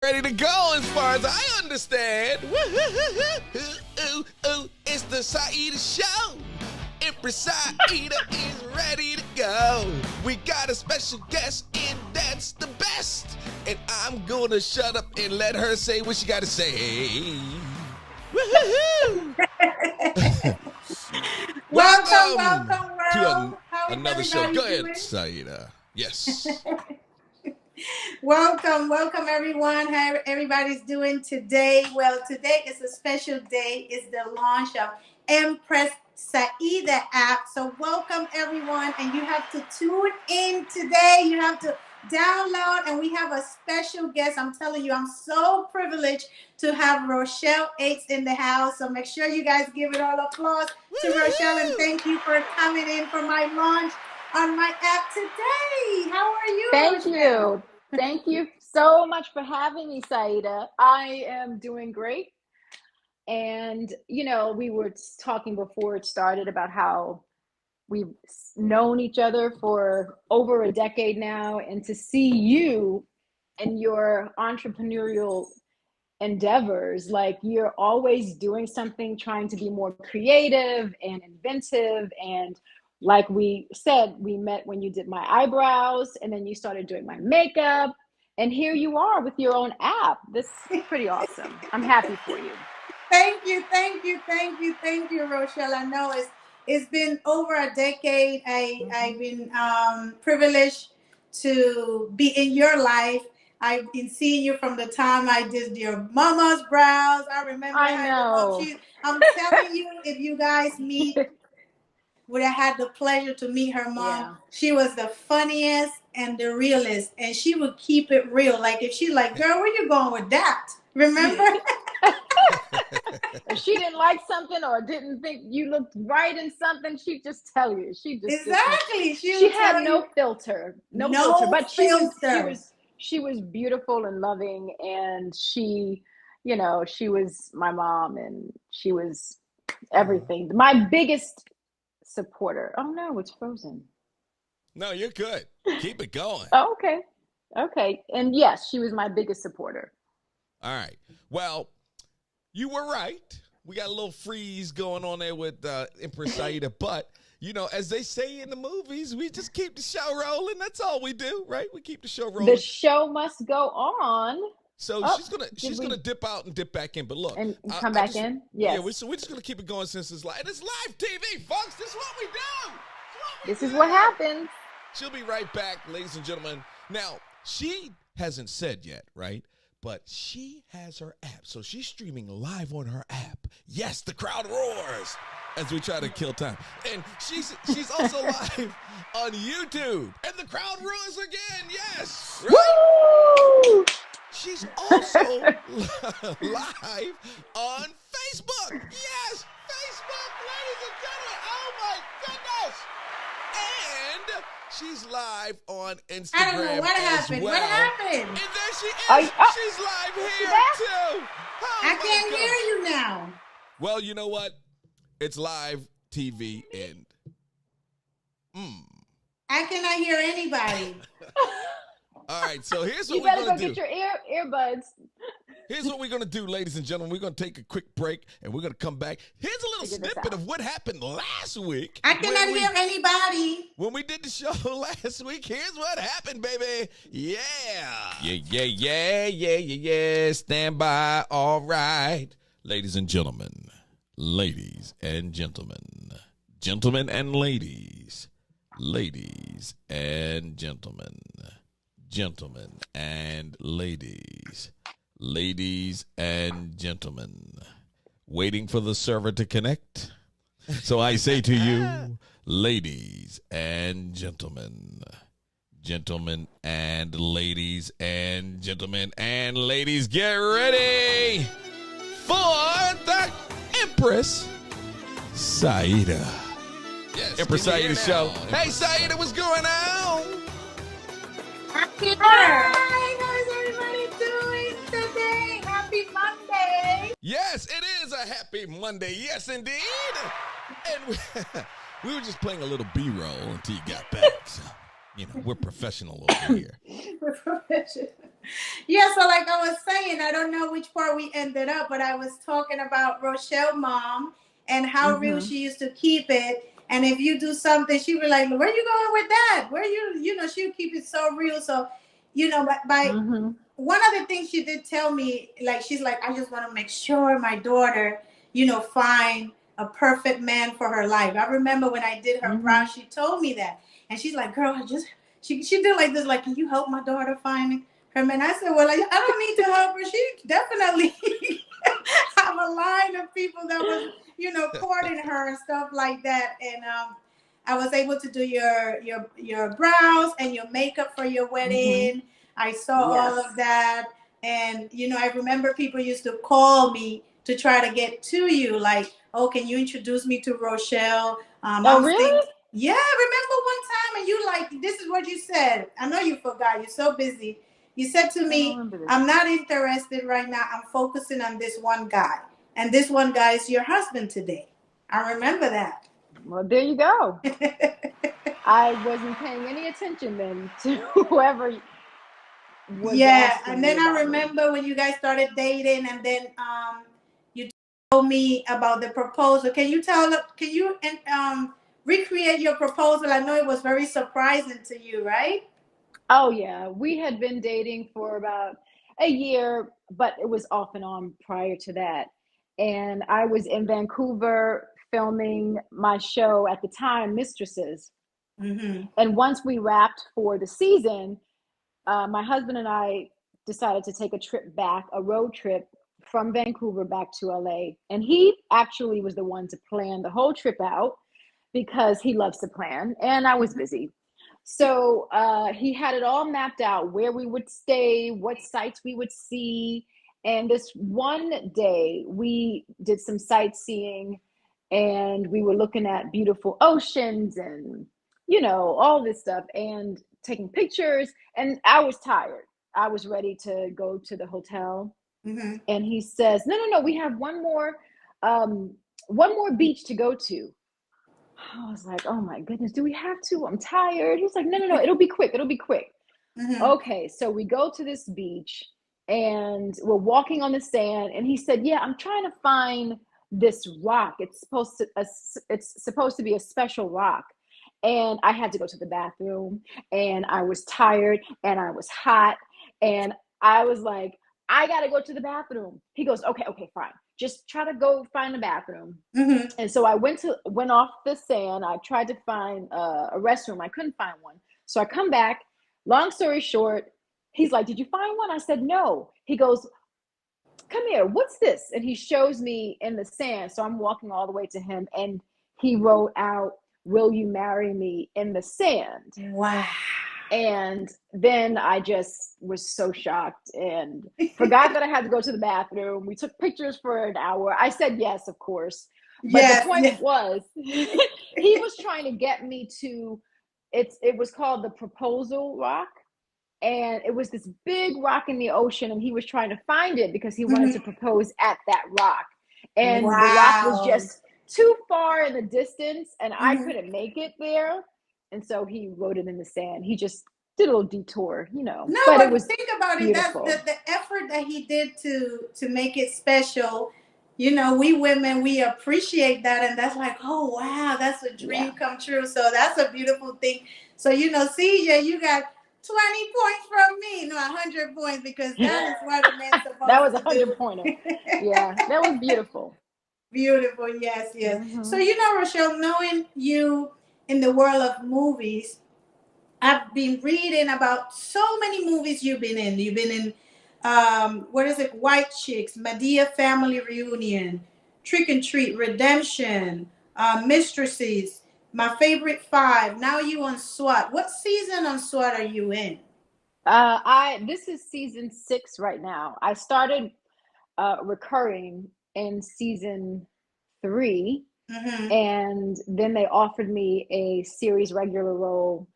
Ready to go as far as I understand. It's the Saida Show. Empress Saida is ready to go. We got a special guest and that's the best. And I'm gonna shut up and let her say what she gotta say. Welcome, to world. another show. Go ahead, Saida. Yes. Welcome, everyone. How everybody's doing today? Well, today is a special day. It's the launch of Empress Saida app. So welcome, everyone. And you have to tune in today. You have to download, and we have a special guest. I'm telling you, I'm so privileged to have Rochelle Ates in the house. So make sure you guys give it all applause to Rochelle, and thank you for coming in for my launch on my app today. How are you? Thank you. Thank you so much for having me, Saida. I am doing great. And, you know, we were talking before it started about how we've known each other for over a decade now. And to see you and your entrepreneurial endeavors, like you're always doing something, trying to be more creative and inventive. And like we said, we met when you did my eyebrows, and then you started doing my makeup, and here you are with your own app. This is pretty awesome. I'm happy for you. Thank you, Rochelle. I know it's been over a decade. I've been privileged to be in your life. I've been seeing you from the time I did your mama's brows. I remember. I know. I'm telling you, if you guys meet, would have had the pleasure to meet her mom. Yeah. She was the funniest and the realest, and she would keep it real. Like if she's like, "Girl, where you going with that?" Remember? If she didn't like something or didn't think you looked right in something, she'd just tell you. Exactly. She had no filter, no filter. But she was beautiful and loving, and she was my mom, and she was everything. My biggest supporter. Oh no, it's frozen. No, you're good. Keep it going. Oh, okay. And yes, she was my biggest supporter. All right. Well, you were right. We got a little freeze going on there with Empress Saida, but you know, as they say in the movies, we just keep the show rolling. That's all we do, right? We keep the show rolling. The show must go on. So she's gonna dip out and dip back in, but look, and come back in. Yes. Yeah, we're just gonna keep it going since it's live. It's live TV, folks. This is what we do. This is what happens. She'll be right back, ladies and gentlemen. Now, she hasn't said yet, right? But she has her app, so she's streaming live on her app. Yes, the crowd roars as we try to kill time, and she's also live on YouTube, and the crowd roars again. Yes, right? Woo! She's also live on Facebook. Yes, Facebook, ladies and gentlemen. Oh my goodness! And she's live on Instagram. I don't know what happened. Well. What happened? And there she is. She's live here too. Oh, I can't hear you now. Well, you know what? It's live TV and I cannot hear anybody. All right, so here's what you we're better going go to do. Get your earbuds. Here's what we're going to do, ladies and gentlemen. We're going to take a quick break, and we're going to come back. Here's a little snippet of what happened last week. I cannot hear anybody. When we did the show last week, here's what happened, baby. Yeah. Yeah. Stand by. All right. Ladies and gentlemen. Ladies and gentlemen. Gentlemen and ladies. Ladies and gentlemen. Gentlemen and ladies. Ladies and gentlemen, waiting for the server to connect. So I say to you, ladies and gentlemen, gentlemen and ladies and gentlemen and ladies, get ready for the Empress Saida. Yes, Empress Saida show. Hey, Saida, what's going on? Hi, how's everybody doing today? Happy Monday. Yes, it is a happy Monday. Yes, indeed. And we were just playing a little B-roll until you got back. So, you know, we're professional over here. We're professional. Yeah, so like I was saying, I don't know which part we ended up, but I was talking about Rochelle mom and how real Mm-hmm. she used to keep it. And if you do something, she'd be like, "Where you going with that? Where you know?" She'd keep it so real. So, by Mm-hmm. one of the things she did tell me, like she's like, I just want to make sure my daughter, find a perfect man for her life. I remember when I did her brow, Mm-hmm. she told me that, and she's like, girl, she did like this, like, can you help my daughter find her man? I said, well, I don't need to help her. She definitely have a line of people that was, courting her and stuff like that, and I was able to do your brows and your makeup for your Mm-hmm. wedding. I saw all of Yes. that. And, I remember people used to call me to try to get to you, like, oh, can you introduce me to Rochelle? I Oh, was thinking, really? yeah, I remember one time and you like, this is what you said. I know you forgot. You're so busy. You said to I don't me, remember this. I'm not interested right now. I'm focusing on this one guy. And this one guy is your husband today. I remember that. Well, there you go. I wasn't paying any attention then to whoever was Yeah, asking and me then I about me. remember when you guys started dating, and then you told me about the proposal. Can you recreate your proposal? I know it was very surprising to you, right? Oh yeah, we had been dating for about a year, but it was off and on prior to that. And I was in Vancouver filming my show at the time, Mistresses. Mm-hmm. And once we wrapped for the season, my husband and I decided to take a trip back, a road trip from Vancouver back to LA. And he actually was the one to plan the whole trip out because he loves to plan, and I was busy. So he had it all mapped out where we would stay, what sites we would see. And this one day, we did some sightseeing and we were looking at beautiful oceans and, all this stuff and taking pictures. And I was tired. I was ready to go to the hotel. Mm-hmm. And he says, no, no, no, we have um, one more beach to go to. I was like, oh my goodness, do we have to? I'm tired. He's like, no, no, no, it'll be quick. It'll be quick. Mm-hmm. Okay, so we go to this beach and we're walking on the sand. And he said, yeah, I'm trying to find this rock. It's supposed to be a special rock. And I had to go to the bathroom and I was tired and I was hot and I was like, I gotta go to the bathroom. He goes, okay, okay, fine. Just try to go find the bathroom. Mm-hmm. And so I went off the sand. I tried to find a restroom. I couldn't find one. So I come back. Long story short, he's like, "Did you find one?" I said, "No." He goes, "Come here. What's this?" And he shows me in the sand. So I'm walking all the way to him, and he wrote out, "Will you marry me?" in the sand. Wow. And then I just was so shocked and forgot that I had to go to the bathroom. We took pictures for an hour. I said yes, of course. But the Yes. point Yes. was, he was trying to get me to it was called the Proposal Rock. And it was this big rock in the ocean, and he was trying to find it because he wanted to Mm-hmm. propose at that rock. And the rock was Wow. just too far in the distance, and I Mm-hmm. couldn't make it there. And so he wrote it in the sand. He just did a little detour, No, but it but was think about it. That's beautiful. the effort that he did to make it special. We women, we appreciate that, and that's like, oh wow, that's a Yeah. dream come true. So that's a beautiful thing. So CJ, you got 20 points from me, no, 100 points, because that is what a man's That supposed was a to 100 pointer. do. Yeah, that was beautiful. Beautiful, yes, yes. So Hmm. Rochelle, knowing you in the world of movies, I've been reading about so many movies you've been in. You've been in, what is it? White Chicks, Medea Family Reunion, Trick and Treat, Redemption, Mistresses, My Favorite Five. Now you on SWAT. What season on SWAT are you in? I This is season 6 right now. I started recurring in season 3, Mm-hmm. and then they offered me a series regular role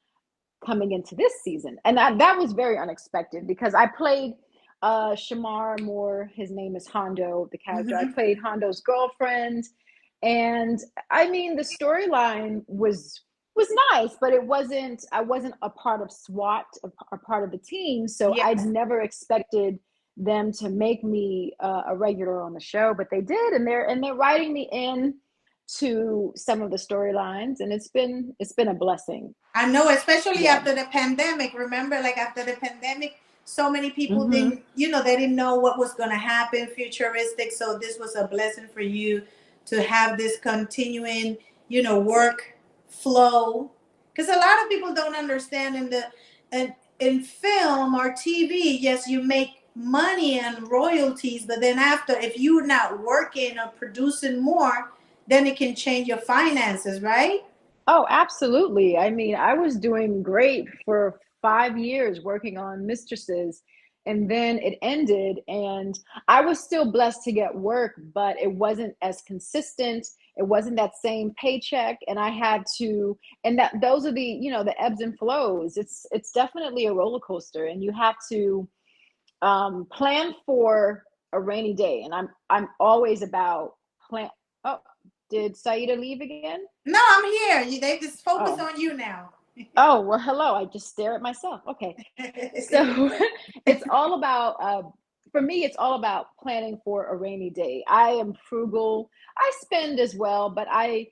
coming into this season, and that was very unexpected because I played Shamar Moore. His name is Hondo, the character. I Mm-hmm. played Hondo's girlfriend, and I mean the storyline was was nice, but I wasn't a part of SWAT, a part of the team. So Yes. I'd never expected them to make me a regular on the show, but they did. And they're writing me in to some of the storylines, and it's been a blessing. I know, especially Yeah. after the pandemic. Remember, like after the pandemic, so many people Hmm. didn't, they didn't know what was going to happen futuristic. So this was a blessing for you to have this continuing, work flow. Because a lot of people don't understand in film or TV, yes, you make money and royalties, but then after, if you're not working or producing more, then it can change your finances, right? Oh, absolutely. I mean, I was doing great for 5 years working on Mistresses, and then it ended, and I was still blessed to get work, but it wasn't as consistent. It wasn't that same paycheck, and I had to, and that those are the ebbs and flows. It's definitely a roller coaster, and you have to plan for a rainy day. And I'm always about plan. Oh, did Saida leave again? No, I'm here. They just focus Oh. on you now. Oh, well, hello. I just stare at myself. Okay. So it's all about, for me, it's all about planning for a rainy day. I am frugal. I spend as well, but I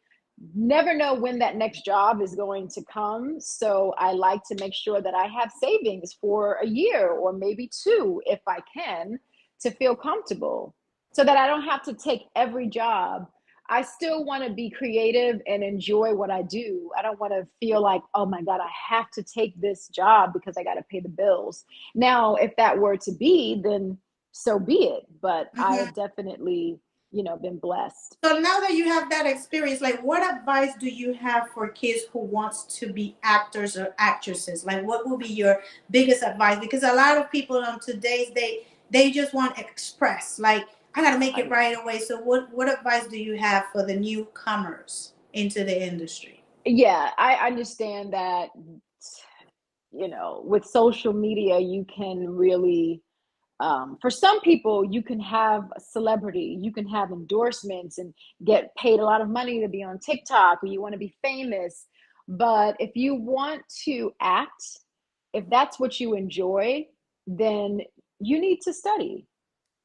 never know when that next job is going to come. So I like to make sure that I have savings for a year or maybe two, if I can, to feel comfortable so that I don't have to take every job. I still want to be creative and enjoy what I do. I don't want to feel like, oh my God, I have to take this job because I got to pay the bills. Now, if that were to be, then so be it. But I Mhm. have definitely, been blessed. So now that you have that experience, like what advice do you have for kids who wants to be actors or actresses? Like what will be your biggest advice? Because a lot of people on today's they just want express. Like I gotta make it I, right away. So what advice do you have for the newcomers into the industry? yeah, I understand that, with social media, you can really, for some people, you can have a celebrity, you can have endorsements and get paid a lot of money to be on TikTok, or you want to be famous. But if you want to act, if that's what you enjoy, then you need to study.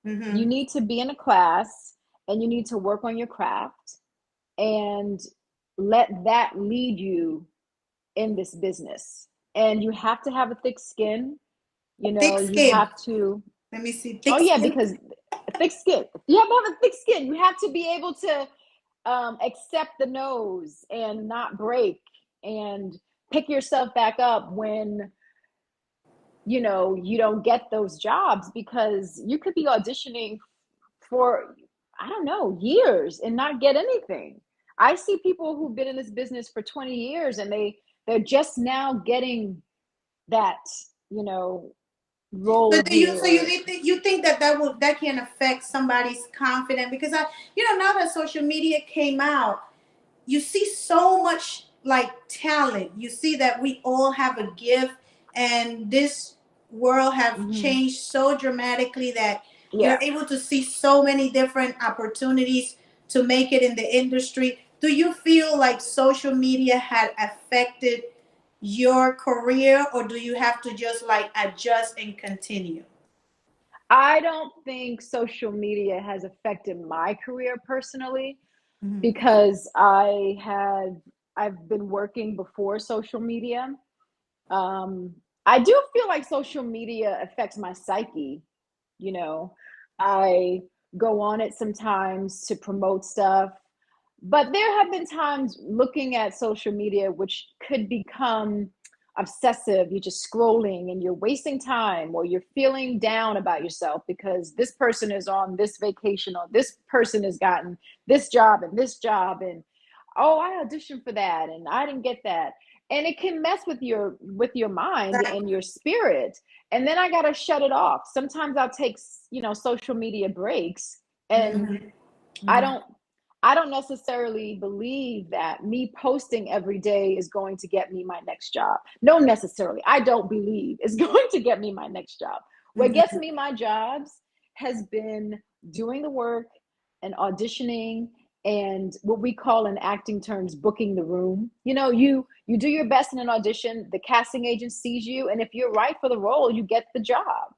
You Mm-hmm. need to be in a class, and you need to work on your craft and let that lead you in this business. And you have to have a thick skin. Thick You skin. have to, Let me see. oh Thick yeah, skin. because thick skin. You have to have a thick skin. You have to be able to accept the no's and not break and pick yourself back up when you don't get those jobs, because you could be auditioning for, I don't know, years and not get anything. I see people who've been in this business for 20 years, and they're just now getting that, you know, So role do you? here. So you think that that can affect somebody's confidence? Because now that social media came out, you see so much like talent. You see that we all have a gift, and this world have Mhm. changed so dramatically that you're Yeah. able to see so many different opportunities to make it in the industry. Do you feel like social media had affected your career, or do you have to just like adjust and continue? I don't think social media has affected my career personally, Mhm. because I've been working before social media. Um, I do feel like social media affects my psyche. You know, I go on it sometimes to promote stuff, but there have been times looking at social media which could become obsessive. You're just scrolling and you're wasting time, or you're feeling down about yourself because this person is on this vacation, or this person has gotten this job and this job, and oh, I auditioned for that and I didn't get that. And it can mess with your mind and your spirit. And then I got to shut it off. Sometimes I'll take, social media breaks, and Mhm. I Mhm. don't I don't necessarily believe that me posting every day is going to get me my next job. No, necessarily. I don't believe it's going to get me my next job. What gets Mhm. me my jobs has been doing the work and auditioning and what we call in acting terms booking the room. You know, you do your best in an audition, the casting agent sees you, and if you're right for the role, you get the job.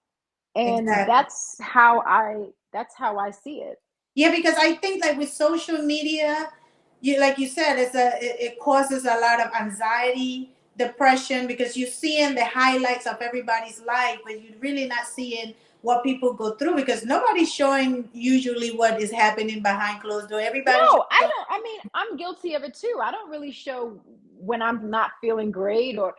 And Exactly. that's how I see it. Yeah, because I think like with social media, you like you said, it causes a lot of anxiety, depression, because you're seeing the highlights of everybody's life, but you're really not seeing what people go through, because nobody's showing usually what is happening behind closed door. Everybody's No, I don't. I mean, I'm guilty of it too. I don't really show when I'm not feeling great or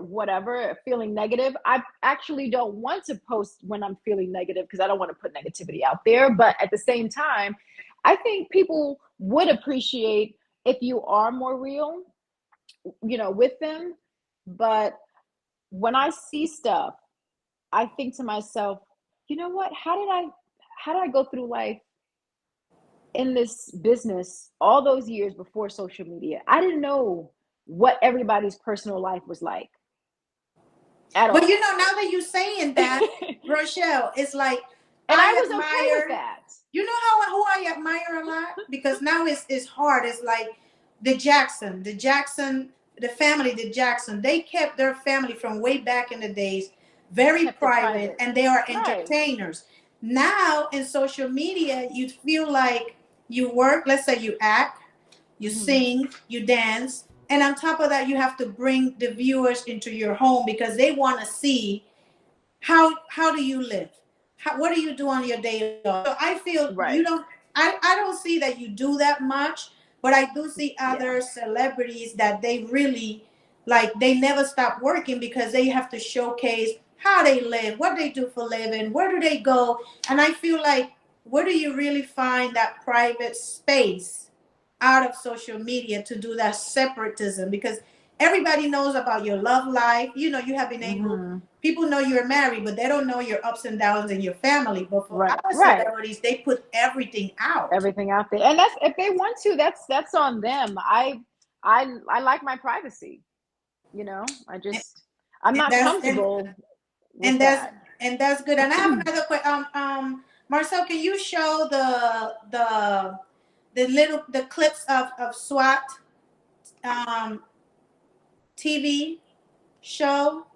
whatever, feeling negative. I actually don't want to post when I'm feeling negative because I don't want to put negativity out there. But at the same time, I think people would appreciate if you are more real, you know, with them. But when I see stuff, I think to myself, you know what? How did I go through life in this business all those years before social media? I didn't know what everybody's personal life was like at But all. you know, now that you're saying that, Rochelle, it's like And I was admire, okay with that. you know who I admire a lot? Because now it's hard. It's like the family, the Jackson, they kept their family from way back in the days very Kept it private, private. and they are Right. entertainers. Now in social media, you feel like you work, let's say you act, you Mhm. sing, you dance, and on top of that, you have to bring the viewers into your home because they want to see how do you live, what do you do on your day off. So I feel you Right. don't. I don't see that you do that much, but I do see Yeah. other celebrities that they really like. They never stop working because they have to showcase how they live, what they do for living, where do they go, and I feel like where do you really find that private space out of social media to do that separatism? Because everybody knows about your love life. You know, you have been able, Mhm. people know you're married, but they don't know your ups and downs in your family. But for Right. our Right. celebrities, they put everything out. Everything out there. And that's, if they want to, that's on them. I like my privacy. You know, I'm And not that's comfortable with and that's that. and that's good. And I have another question. Marcel, can you show the clips of SWAT TV show?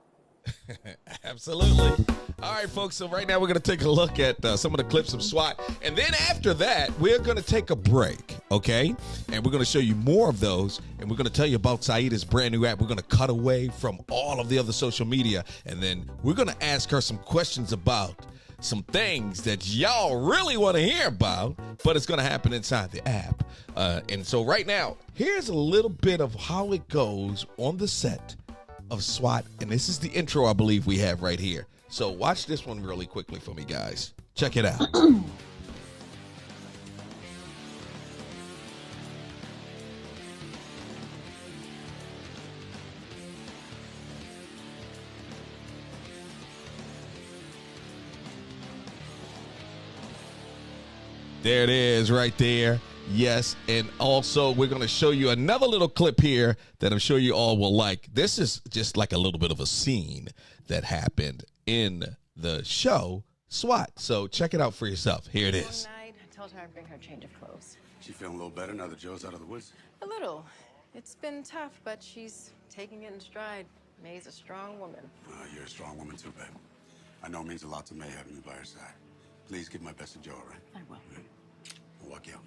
Absolutely. All right, folks. So right now we're going to take a look at some of the clips of SWAT. And then after that, we're going to take a break, okay? And we're going to show you more of those. And we're going to tell you about Saida's brand new app. We're going to cut away from all of the other social media. And then we're going to ask her some questions about some things that y'all really want to hear about, but it's going to happen inside the app. And so right now, here's a little bit of how it goes on the set of SWAT, and this is the intro I believe we have right here. So watch this one really quickly for me, guys. Check it out. There it is right there. Yes, and also we're going to show you another little clip here that I'm sure you all will like. This is just like a little bit of a scene that happened in the show SWAT. So check it out for yourself. Here it is. One night, I told her I'd bring her a change of clothes. She feeling a little better now that Joe's out of the woods? A little. It's been tough, but she's taking it in stride. May's a strong woman. You're a strong woman too, babe. I know it means a lot to May having you by her side. Please give my best to Joe, all right? I will. I'll walk you out.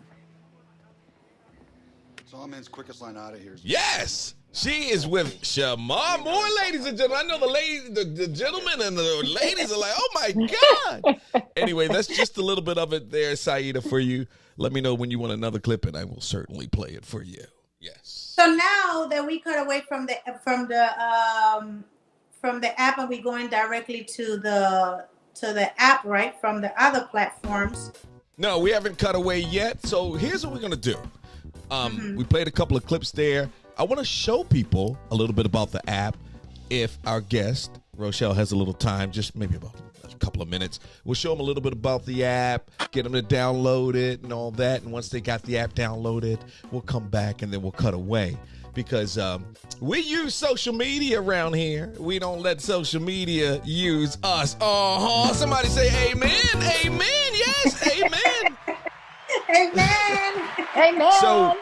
Sawman's quickest line out of here. Yes, she is with Shamar Moore, ladies and gentlemen. I know the gentlemen and the ladies are like, oh my God. Anyway, that's just a little bit of it there, Saida, for you. Let me know when you want another clip, and I will certainly play it for you. Yes. So now that we cut away from the app, and we're going directly to the app, right, from the other platforms. No, we haven't cut away yet. So here's what we're gonna do. We played a couple of clips there. I want to show people a little bit about the app. If our guest Rochelle has a little time, just maybe about a couple of minutes, we'll show them a little bit about the app, get them to download it and all that. And once they got the app downloaded, we'll come back and then we'll cut away. Because we use social media around here. We don't let social media use us. Somebody say amen. Amen. Yes, amen. Amen. Amen.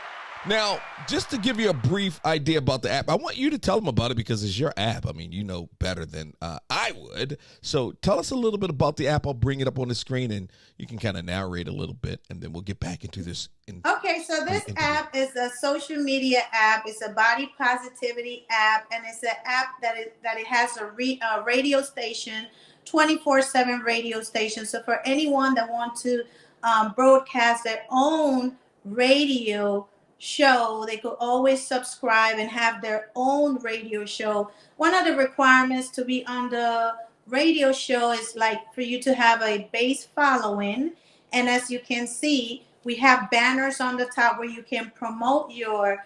Now, just to give you a brief idea about the app, I want you to tell them about it because it's your app. I mean, you know better than I would. So tell us a little bit about the app. I'll bring it up on the screen and you can kind of narrate a little bit and then we'll get back into this. Okay, so this app is a social media app. It's a body positivity app, and it's an app that it has a radio station, 24/7 radio station. So for anyone that wants to broadcast their own radio show, they could always subscribe and have their own radio show. One of the requirements to be on the radio show is like for you to have a base following, and as you can see, we have banners on the top where you can promote your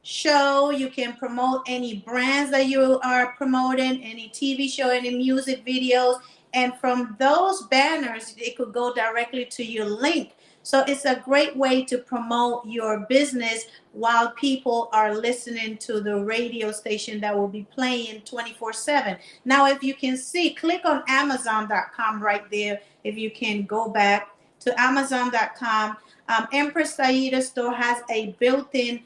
show. You can promote any brands that you are promoting, any TV show, any music videos. And from those banners, it could go directly to your link. So it's a great way to promote your business while people are listening to the radio station that will be playing 24/7. Now, if you can see, click on Amazon.com right there. If you can go back to Amazon.com. Empress Saida Store has a built-in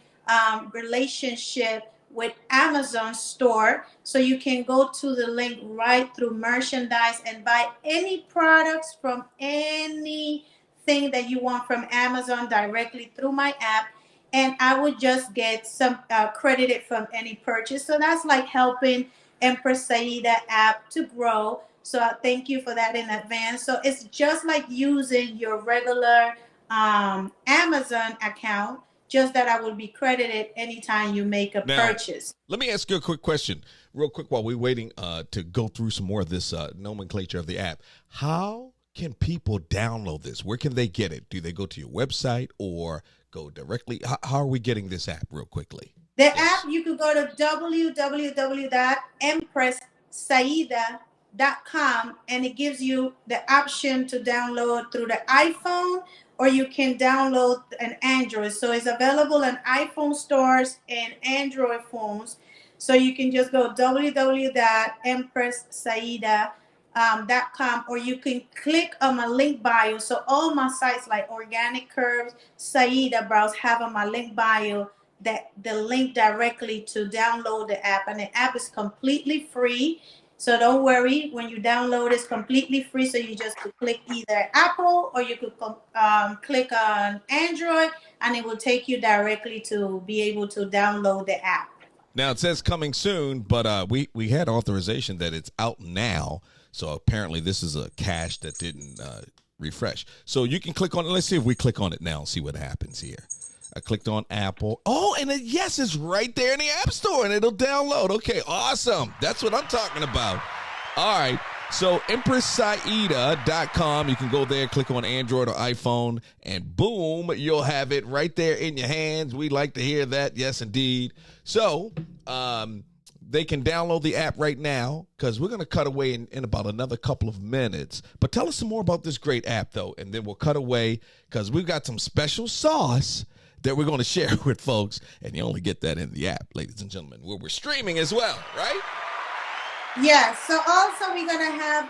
relationship with Amazon Store. So you can go to the link right through merchandise and buy any products from anything that you want from Amazon directly through my app. And I would just get some credited from any purchase. So that's like helping Empress Saida app to grow. So I thank you for that in advance. So it's just like using your regular Amazon account, just that I will be credited anytime you make a purchase. Let me ask you a quick question real quick while we're waiting to go through some more of this nomenclature of the app. How can people download this? Where can they get it? Do they go to your website or go directly? How are we getting this app real quickly? The app, you could go to www.empresssaida.com and it gives you the option to download through the iPhone, or you can download an Android. So it's available in iPhone stores and Android phones. So you can just go www.empresssaida.com, or you can click on my link bio. So all my sites like Organic Curves, Saida Brows have on my link bio that the link directly to download the app. And the app is completely free. So don't worry, when you download it's completely free. So you just click either Apple or you could click on Android and it will take you directly to be able to download the app. Now it says coming soon, but we had authorization that it's out now. So apparently this is a cache that didn't refresh. So you can click on it. Let's see if we click on it now and see what happens here. I clicked on Apple. Oh, and yes, it's right there in the App Store, and it'll download. Okay, awesome. That's what I'm talking about. All right, so EmpressSaida.com. You can go there, click on Android or iPhone, and boom, you'll have it right there in your hands. We'd like to hear that. Yes, indeed. So they can download the app right now because we're going to cut away in about another couple of minutes. But tell us some more about this great app, though, and then we'll cut away because we've got some special sauce that we're going to share with folks, and you only get that in the app, ladies and gentlemen, where we're streaming as well, right? Yeah, so also we're going to have,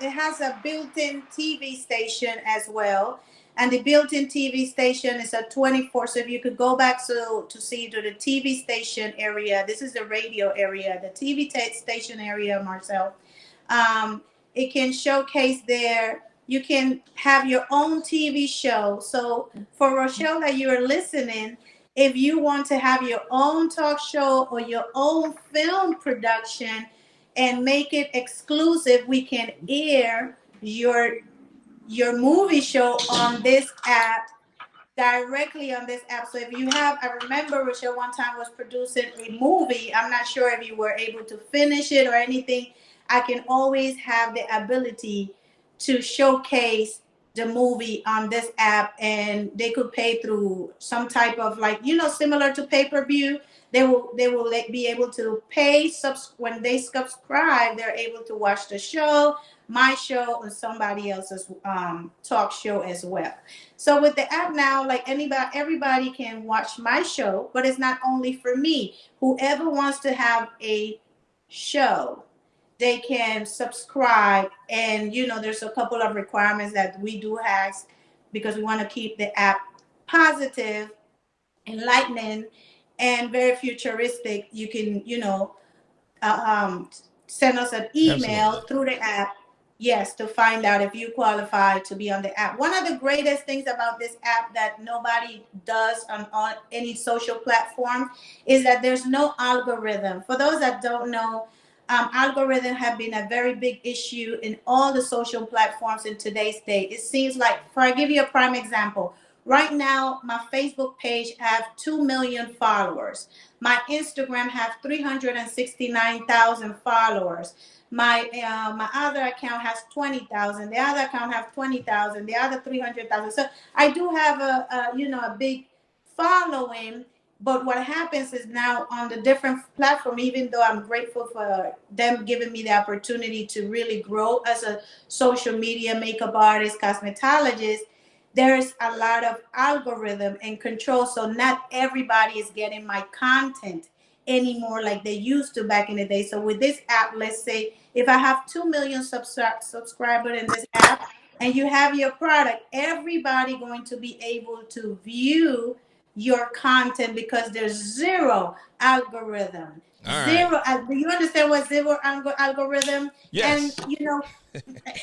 it has a built-in TV station as well, and the built-in TV station is a 24, so if you could go back to see to the TV station area, this is the radio area, the TV station area, Marcel, it can showcase there. You can have your own TV show. So for Rochelle that you're listening, if you want to have your own talk show or your own film production and make it exclusive, we can air your movie show on this app, directly on this app. So if you have, I remember Rochelle one time was producing a movie. I'm not sure if you were able to finish it or anything. I can always have the ability to showcase the movie on this app, and they could pay through some type of similar to pay-per-view. They will be able to pay when they subscribe. They're able to watch the show, my show, or somebody else's talk show as well. So with the app now, everybody can watch my show, but it's not only for me. Whoever wants to have a show, they can subscribe, and there's a couple of requirements that we do ask because we want to keep the app positive, enlightening, and very futuristic. You can, send us an email Absolutely. through the app, yes, to find out if you qualify to be on the app. One of the greatest things about this app that nobody does on any social platform is that there's no algorithm. For those that don't know, algorithm have been a very big issue in all the social platforms in today's day. It seems like, for I give you a prime example, right now my Facebook page have 2 million followers. My Instagram have 369,000 followers. My other account has 20,000. The other account have 20,000. The other 300,000. So I do have a big following. But what happens is now on the different platform, even though I'm grateful for them giving me the opportunity to really grow as a social media makeup artist, cosmetologist, there's a lot of algorithm and control. So not everybody is getting my content anymore like they used to back in the day. So with this app, let's say if I have 2 million subscribers in this app and you have your product, everybody going to be able to view your content because there's zero algorithm. All right. Zero. Do you understand what zero algorithm? And Yes.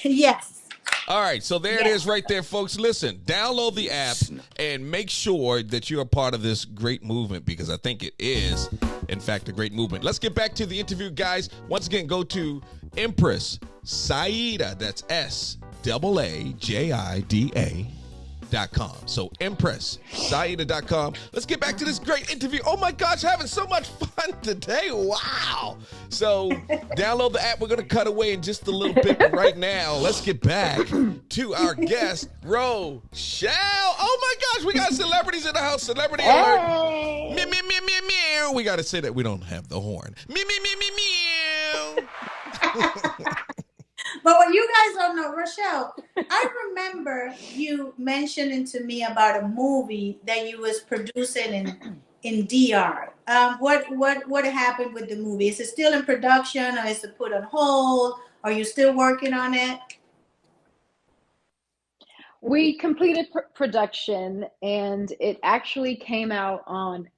yes. All right, so there it Yes. is right there, folks. Listen, download the app and make sure that you're a part of this great movement because I think it is, in fact, a great movement. Let's get back to the interview, guys. Once again, go to Empress Saida, that's SAAJIDA.com. So EmpressSaida.com. Let's get back to this great interview. Oh my gosh, having so much fun today. Wow. So download the app. We're going to cut away in just a little bit. But right now, let's get back to our guest, Rochelle. Oh my gosh, we got celebrities in the house. Celebrity alert. Hey. Meow, meow, meow, meow, meow. We got to say that we don't have the horn. Meow, meow, meow, meow, meow. But what you guys don't know, Rochelle, I remember you mentioning to me about a movie that you was producing in DR. What happened with the movie? Is it still in production, or is it put on hold? Are you still working on it? We completed production, and it actually came out on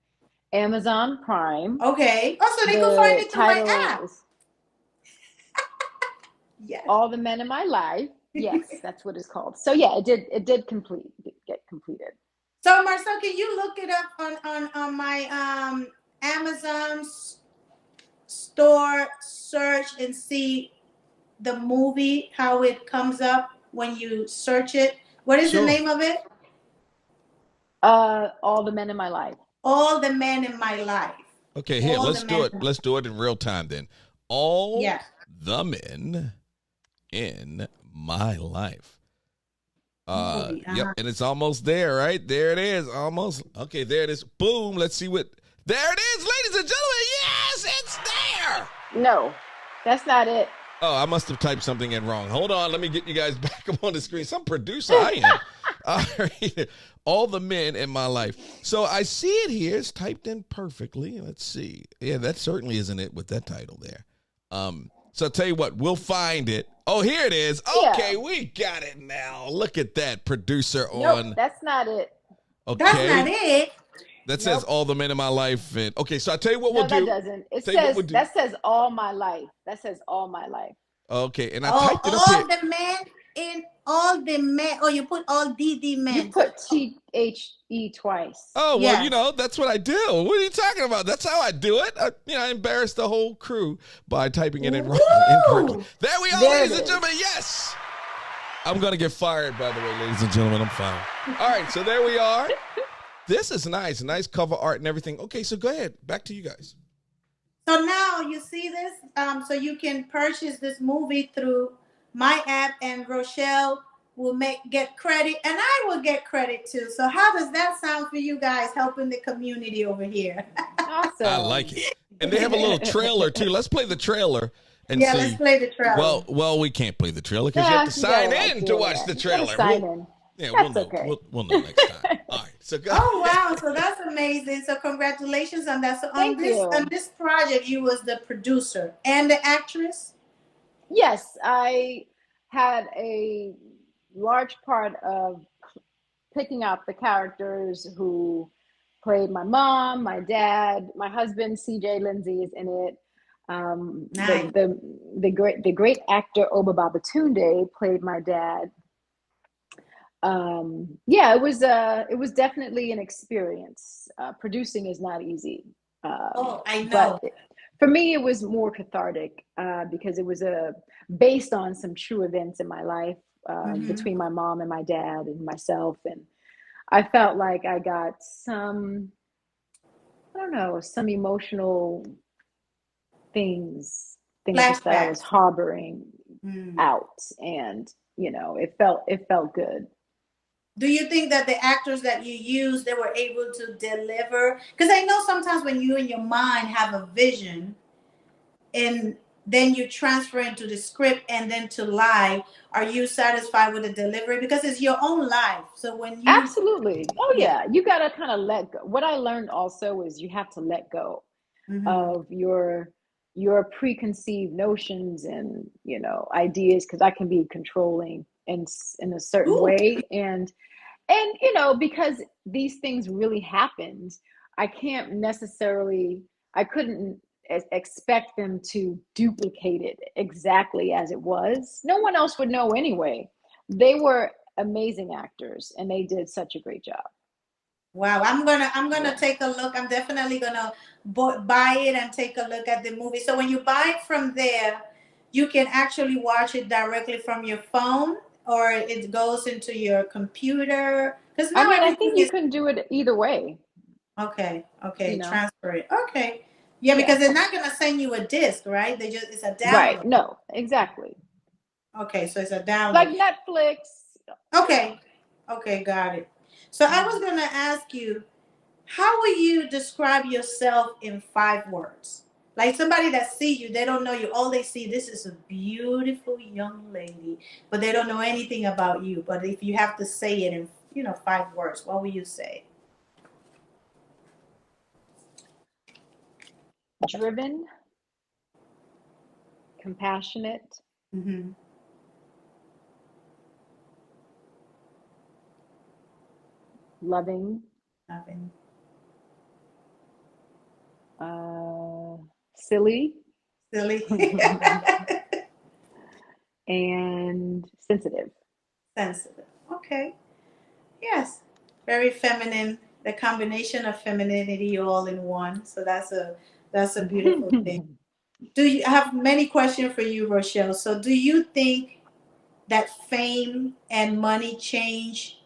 Amazon Prime. Okay. Oh, so they can find it through my app. Is Yes. All the Men in My Life. Yes, that's what it's called. So yeah, it did get completed. So Marcel, can you look it up on my Amazon store search and see the movie, how it comes up when you search it? What is the name of it? All the Men in My Life. All the Men in My Life. Okay, here, let's do it. Let's do it in real time then. All the Men in My Life. Yep, and it's almost there, right? There it is, almost. Okay, there it is. Boom. Let's see what. There it is, ladies and gentlemen. Yes, it's there. No, that's not it. Oh, I must have typed something in wrong. Hold on, let me get you guys back up on the screen. Some producer I am. All right. All the Men in My Life. So I see it here. It's typed in perfectly. Let's see. Yeah, that certainly isn't it with that title there. So I'll tell you what, we'll find it. Oh, here it is. Okay, we got it now. Look at that, producer on. Nope, that's not it. Okay. That's not it. That says All the Men in My Life. And okay, so I'll tell you what we'll do. That doesn't. It says that says All My Life. That says All My Life. Okay, and I typed it up here. All the men in all the men. Oh, you put all the men. You put THE twice. Oh, well, you know, that's what I do. What are you talking about? That's how I do it. I embarrassed the whole crew by typing it in incorrectly. There we are, ladies and gentlemen. Yes. I'm going to get fired, by the way, ladies and gentlemen. I'm fine. All right, so there we are. This is nice. Nice cover art and everything. Okay, so go ahead. Back to you guys. So now you see this. So you can purchase this movie through my app, and Rochelle will get credit, and I will get credit too. So how does that sound for you guys, helping the community over here? Awesome. I like it. And they have a little trailer too. Let's play the trailer and see. Let's play the trailer. Well, we can't play the trailer because you have to sign in to watch the trailer. Sign in. Yeah, That's we'll know. okay. We'll know next time. All right. So go. Oh wow! So that's amazing. So congratulations on that. So Thank you. on this project, you was the producer and the actress. Yes, I had a large part of picking out the characters who played my mom, my dad, my husband. CJ Lindsay is in it. Nice. The great actor Oba Babatunde played my dad. Yeah, it was definitely an experience. Producing is not easy, Oh, I but know. for me it was more cathartic because it was based on some true events in my life, Hmm. between my mom and my dad and myself, and I felt like I got some, I don't know, some emotional things that I was Flashbacks. harboring Mm. out, and it felt good. Do you think that the actors that you use, they were able to deliver? Because I know sometimes when you in your mind have a vision and then you transfer into the script and then to live, are you satisfied with the delivery? Because it's your own life. So when you, Absolutely. Oh yeah. yeah, you got to kind of let go. What I learned also is you have to let go Hmm. of your preconceived notions and ideas, because I can be controlling in a certain Ooh. way, and because these things really happened, I can't necessarily, I couldn't expect them to duplicate it exactly as it was. No one else would know anyway. They were amazing actors and they did such a great job. Wow, I'm gonna Yeah. take a look. I'm definitely gonna buy it and take a look at the movie. So when you buy it from there, you can actually watch it directly from your phone, or it goes into your computer. Because I now mean, I everything think you is can do it either way, okay. you Okay, know. transfer it. Okay, yeah, Yeah. because they're not gonna send you a disc, right? They just it's a Right. download. No, exactly. Okay, so it's a Like download. Netflix, you Okay, know. okay, got it. So I was Mhm. gonna ask you, how will you describe yourself in 5 words? Like somebody that sees you, they don't know you. All they see, this is a beautiful young lady, but they don't know anything about you. But if you have to say it in, 5 words, what will you say? Driven, compassionate, Mm-hmm. loving, Nothing. uh, silly, Silly. and sensitive. Sensitive. Okay. Yes. Very feminine. The combination of femininity all in one. So that's a beautiful thing. Do you I have many questions for you, Rochelle? So do you think that fame and money change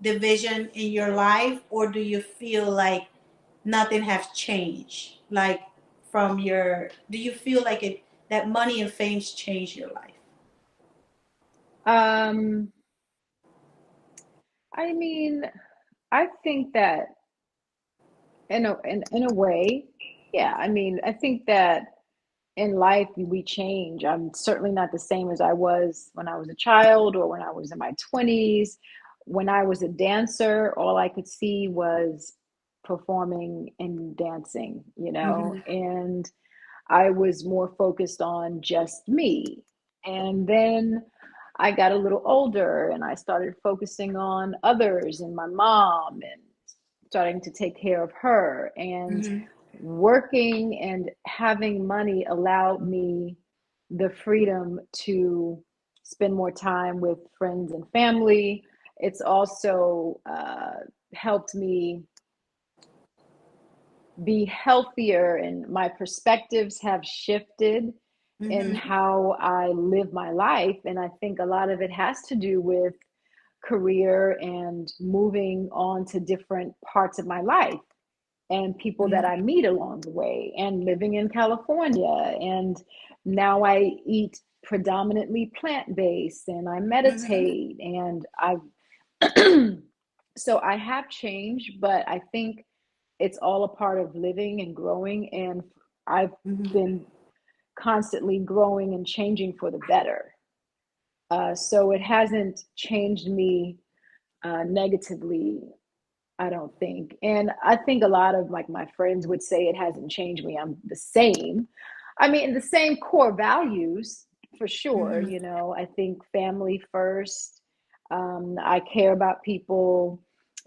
the vision in your life, or do you feel like nothing has changed? Like do you feel like it that money and fame's changed your life? um, I mean, I think that in a way, yeah. I mean, I think that in life we change. I'm certainly not the same as I was when I was a child or when I was in my 20s. When I was a dancer, all I could see was performing and dancing, Mm-hmm. and I was more focused on just me. And then I got a little older and I started focusing on others and my mom and starting to take care of her. And Mm-hmm. working and having money allowed me the freedom to spend more time with friends and family. It's also helped me be healthier, and my perspectives have shifted in Mm-hmm. how I live my life. And I think a lot of it has to do with career and moving on to different parts of my life and people that I meet along the way, and living in California. And now I eat predominantly plant based and I Mm-hmm. meditate and I've so I have changed, but I think it's all a part of living and growing. And I've Mm-hmm. been constantly growing and changing for the better. So it hasn't changed me negatively, I don't think. And I think a lot of like my friends would say it hasn't changed me. I'm the same. I mean, the same core values for sure. Mm-hmm. I think family first. I care about people.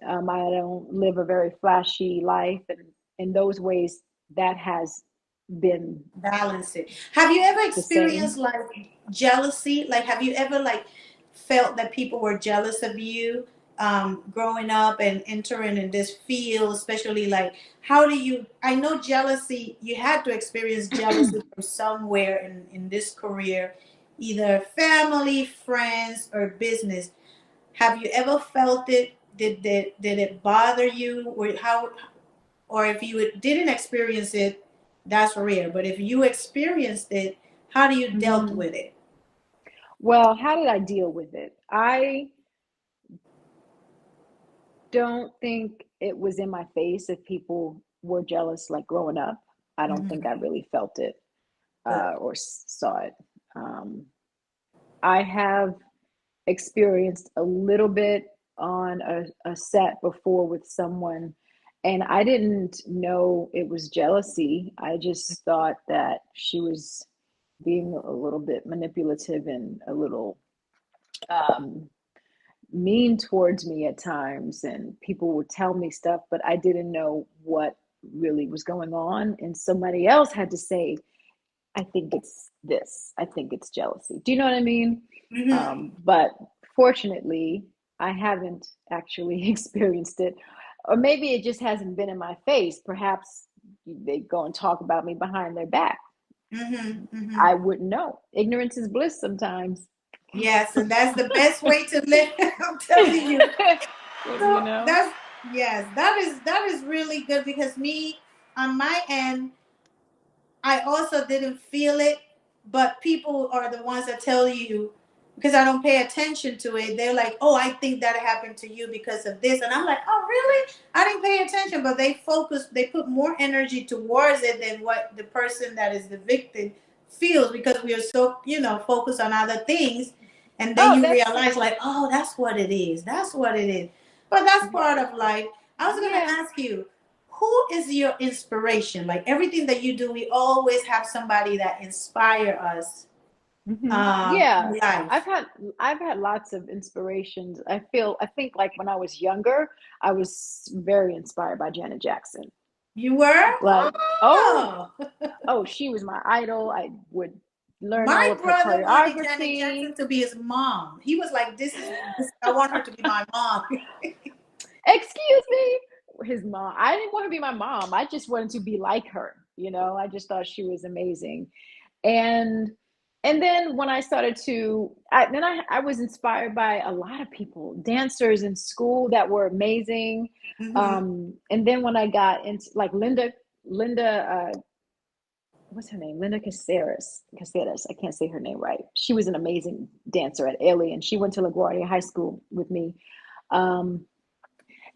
I don't live a very flashy life, and in those ways, that has been Balance it. Have you ever the experienced same. like jealousy? Like, have you ever like felt that people were jealous of you growing up and entering in this field, especially like how do you? I know jealousy. You had to experience jealousy from somewhere in this career, either family, friends, or business. Have you ever felt it? Did it bother you? Or how? Or if you didn't experience it, that's rare. But if you experienced it, how do you dealt Mhm. with it? Well, how did I deal with it? I don't think it was in my face if people were jealous, like growing up. I don't think I Mhm. really felt it Good. or saw it. Um, I have experienced a little bit on a set before with someone, and I didn't know it was jealousy. I just thought that she was being a little bit manipulative and a little um, mean towards me at times, and people would tell me stuff, but I didn't know what really was going on. And somebody else had to say, I think it's this, I think it's jealousy. Do you know what I mean? Hmm. But fortunately, I haven't actually experienced it. Or maybe it just hasn't been in my face. Perhaps they go and talk about me behind their back. Hmm. Hmm. I wouldn't know. Ignorance is bliss sometimes. Yes, and that's the best way to live. I'm telling you. You So know? that's yes, that is really good because me on my end, I also didn't feel it, but people are the ones that tell you because I don't pay attention to it. They're like, "Oh, I think that happened to you because of this," and I'm like, "Oh, really? I didn't pay attention." But they put more energy towards it than what the person that is the victim feels because we are so focused on other things, and then Oh, you that's realize like, "Oh, that's what it is. That's what it is." But that's part of life. I was gonna yeah. ask you, who is your inspiration? Like everything that you do, we always have somebody that inspire us Yeah. in life. I've had I've had lots of inspirations. I think like when I was younger, I was very inspired by Janet Jackson. You were? Like, oh, Oh, oh, she was my idol. I would learn all my of her brother wanted Janet choreography. Jackson to be his mom. He was like, this I want her to be my mom. Excuse me. His mom. I didn't want to be my mom. I just wanted to be like her. I just thought she was amazing. And then when I started to I was inspired by a lot of people, dancers in school that were amazing. Hmm. And then when I got into like Linda, what's her name? Linda Caceres. I can't say her name right. She was an amazing dancer at Alien. She went to LaGuardia High School with me. Um,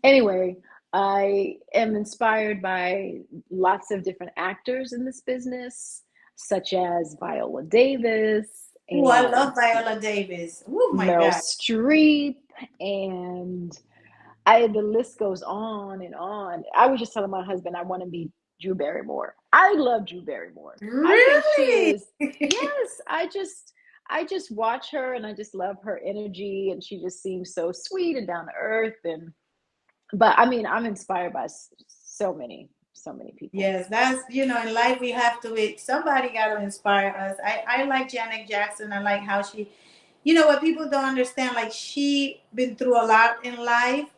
Anyway, I am inspired by lots of different actors in this business, such as Viola Davis Oh, I love and Viola Davis. Oh my Meryl God. Streep, and the list goes on and on. I was just telling my husband I want to be Drew Barrymore. I love Drew Barrymore. I think she Really? is, yes, I just watch her and I just love her energy, and she just seems so sweet and down to earth. And but I mean, I'm inspired by so many people. Yes, that's in life we have to wait. Somebody got to inspire us. I like Janet Jackson. I like how she, what people don't understand. Like she been through a lot in life,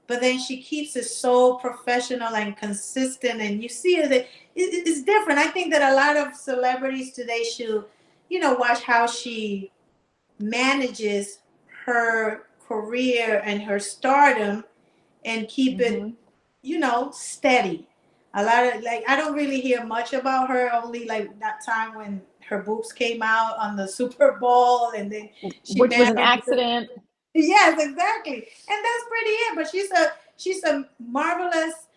but then she keeps it so professional and consistent. And you see it's different. I think that a lot of celebrities today should, watch how she manages her career and her stardom and keep it Hmm. steady. A lot of like I don't really hear much about her, only like that time when her boobs came out on the Super Bowl and then she Which was an married. accident. Yes, exactly. And that's pretty it. But she's a marvelous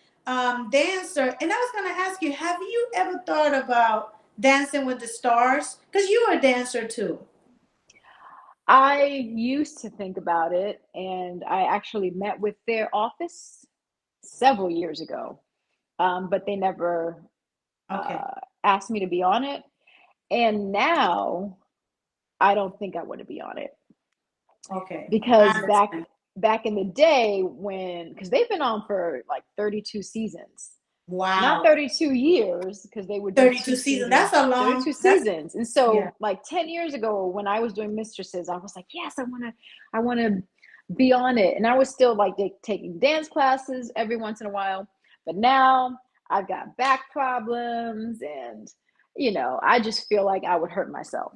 dancer. And I was gonna ask you, have you ever thought about Dancing with the Stars? Because you were a dancer too. I used to think about it, and I actually met with their office several years ago, but they never Okay. asked me to be on it. And now I don't think I want to be on it Okay. I because understand. back in the day when, because they've been on for like 32 seasons, not Wow. 32 years, because they would do 32 two seasons. seasons, That's a 32 long, that's, seasons. And yeah, so like 10 years ago when I was doing Mistresses, I was like, yes, I want to be on it. And I was still like taking dance classes every once in a while. But now I've got back problems and, I just feel like I would hurt myself.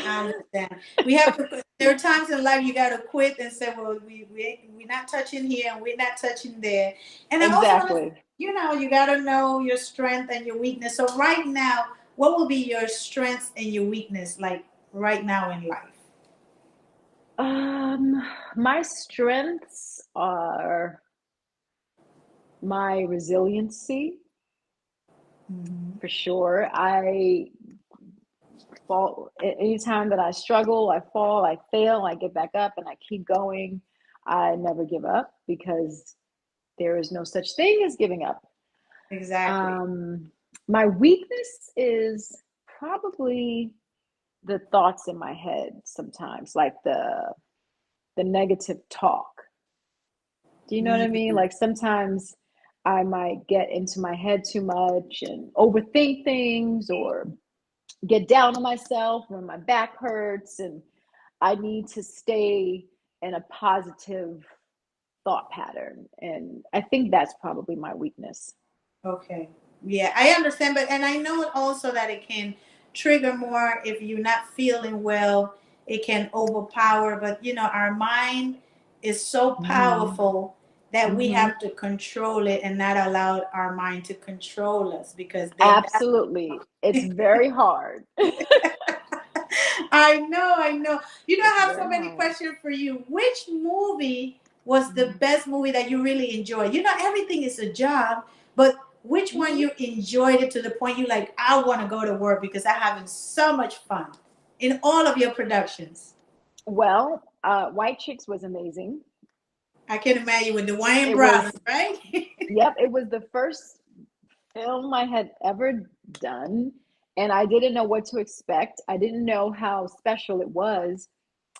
I understand. We have to, there are times in life you got to quit and say, well, we're not touching here and we're not touching there. And I also want to, Exactly. you got to know your strength and your weakness. So right now, what will be your strengths and your weakness like right now in life? My strengths are my resiliency, Mhm. for sure. I fall anytime that I struggle, I fall, I fail, I get back up and I keep going. I never give up because there is no such thing as giving up. Exactly. Um, my weakness is probably the thoughts in my head sometimes, like the negative talk. Do you know what I mean? Mhm. Like sometimes I might get into my head too much and overthink things or get down on myself when my back hurts, and I need to stay in a positive thought pattern. And I think that's probably my weakness. Okay. Yeah, I understand, but and I know also that it can trigger more if you're not feeling well. It can overpower, but our mind is so Mm-hmm. powerful that we Mm-hmm. have to control it and not allow our mind to control us because then that's Absolutely. It's very hard. I know, I know. I It's have so very many hard. questions for you. Which movie was the Mhm. best movie that you really enjoyed? Everything is a job, but which one Mhm. you enjoyed it to the point you like, I want to go to work because I'm having so much fun in all of your productions. Well, White Chicks was amazing. I can imagine with the Wayne It brothers, was, right? yep, it was the first film I had ever done, and I didn't know what to expect. I didn't know how special it was.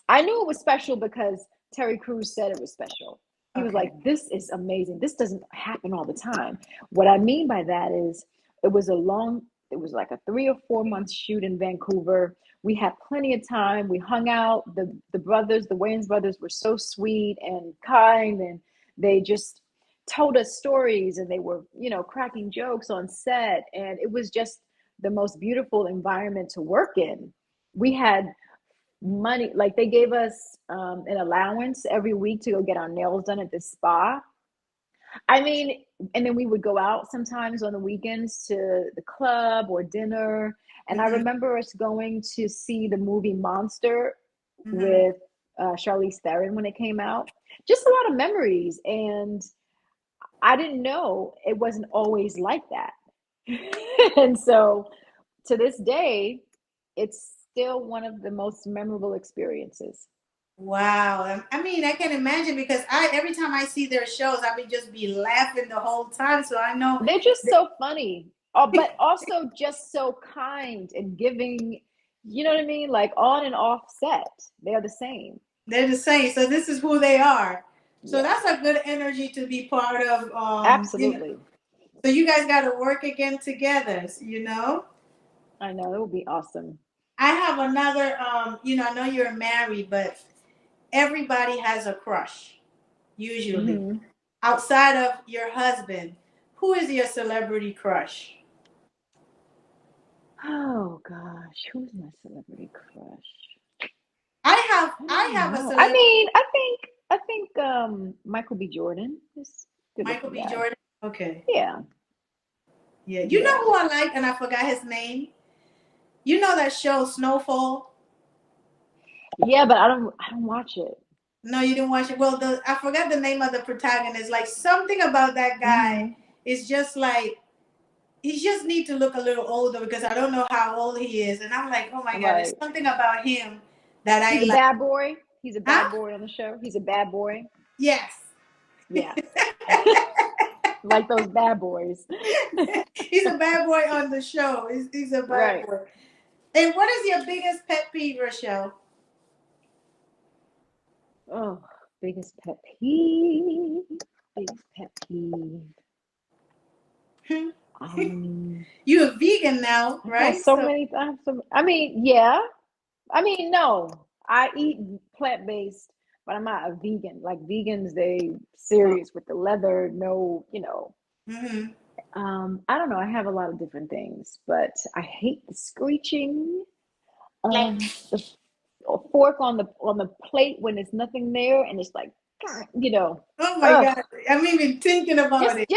I knew it was special because Terry Crews said it was special. He was like, Okay. "This is amazing. This doesn't happen all the time." What I mean by that is it was it was like a 3 or 4 month shoot in Vancouver. We had plenty of time. We hung out. The brothers, the Wayans brothers were so sweet and kind, and they just told us stories, and they were, cracking jokes on set, and it was just the most beautiful environment to work in. We had money, like they gave us an allowance every week to go get our nails done at the spa. I mean, and then we would go out sometimes on the weekends to the club or dinner. And I Mm-hmm, remember us going to see the movie Monster mm-hmm. with Charlize Theron when it came out. Just a lot of memories, and I didn't know it wasn't always like that. And so to this day, it's still one of the most memorable experiences. Wow. I mean, I can imagine because I every time I see their shows, I would just be laughing the whole time. So I know They're just so funny, but also just so kind and giving. You know what I mean? Like on and off set, they're the same. they're the same. So this is who they are. So Yeah, that's a good energy to be part of. absolutely. So you guys got to work again together. I know it would be awesome. I have another. I know you're married, but everybody has a crush usually Hmm. outside of your husband. Who is your celebrity crush? Oh gosh, who's my celebrity crush? I have. I I don't have a know. I celebrity. mean, I think Michael B. Jordan is a good Michael looking B. guy. Jordan. Okay. Yeah, Yeah. You know yeah, who I like, and I forgot his name. You know that show Snowfall? yeah. But I don't watch it. No, you didn't watch it. Well, I forgot the name of the protagonist. Like something about that guy Hmm. is just like he just need to look a little older because I don't know how old he is, and I'm like, oh my god, there's Right. something about him that He's I a like. bad boy. He's a Huh? bad boy on the show. He's a bad boy. Yes. Yeah. Like those bad boys. He's a bad boy on the show. He's a bad Right. boy. And what is your biggest pet peeve, Rochelle? Oh, Biggest pet peeve. Biggest pet peeve. You're a vegan now, I got right? so So many. I have so. I mean, yeah. I mean, no. I eat plant-based, but I'm not a vegan. Like vegans, they serious with the leather. No, mhm. I don't know. I have a lot of different things, but I hate the screeching. Like, The fork on the plate when there's nothing there, and it's like, you know, oh my ugh. God, I'm even thinking about Just it.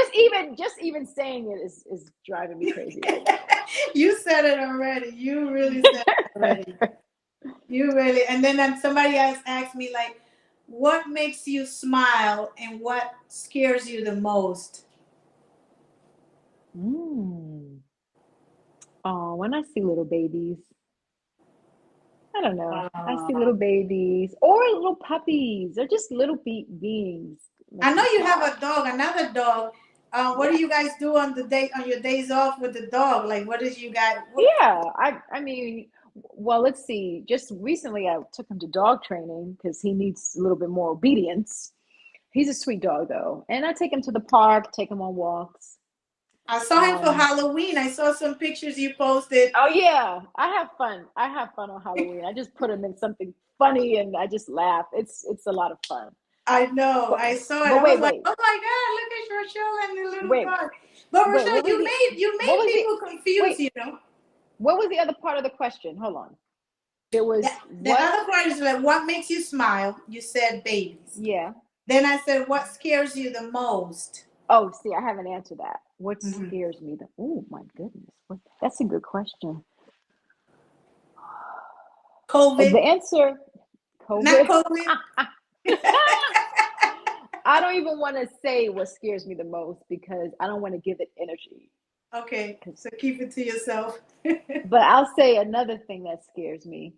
even saying it is driving me crazy right now. You said it already. You really said it already. You really, and then somebody else asked me like, what makes you smile and what scares you the most? Oh, when I see little babies, I don't know. I see Uh, little babies or little puppies or just little beings. I Makes know me you have smile. a dog, another dog. What do Yeah. you guys do on your days off with the dog? Like, what did you guys? What, Yeah. I mean, well, let's see. Just recently, I took him to dog training because he needs a little bit more obedience. He's a sweet dog, though. And I take him to the park, take him on walks. I saw him for Um, Halloween. I saw some pictures you posted. oh, yeah. I have fun. I have fun on Halloween. I just put him in something funny and I just laugh. It's a lot of fun. I know. But I saw it. but I was wait, like, wait, oh my God, look at Rochelle and the little wait, dog. But wait. Rochelle, you What made was the people confused, wait? you know. What was the other part of the question? Hold on. There The, was the what? other part is like, what makes you smile? You said babies. Yeah. Then I said, what scares you the most? Oh, see, I haven't answered that. What Mhm. scares me? Oh my goodness. That's a good question. The COVID, answer, not COVID. COVID. I don't even want to say what scares me the most because I don't want to give it energy. Okay, 'Cause- so keep it to yourself. But I'll say another thing that scares me.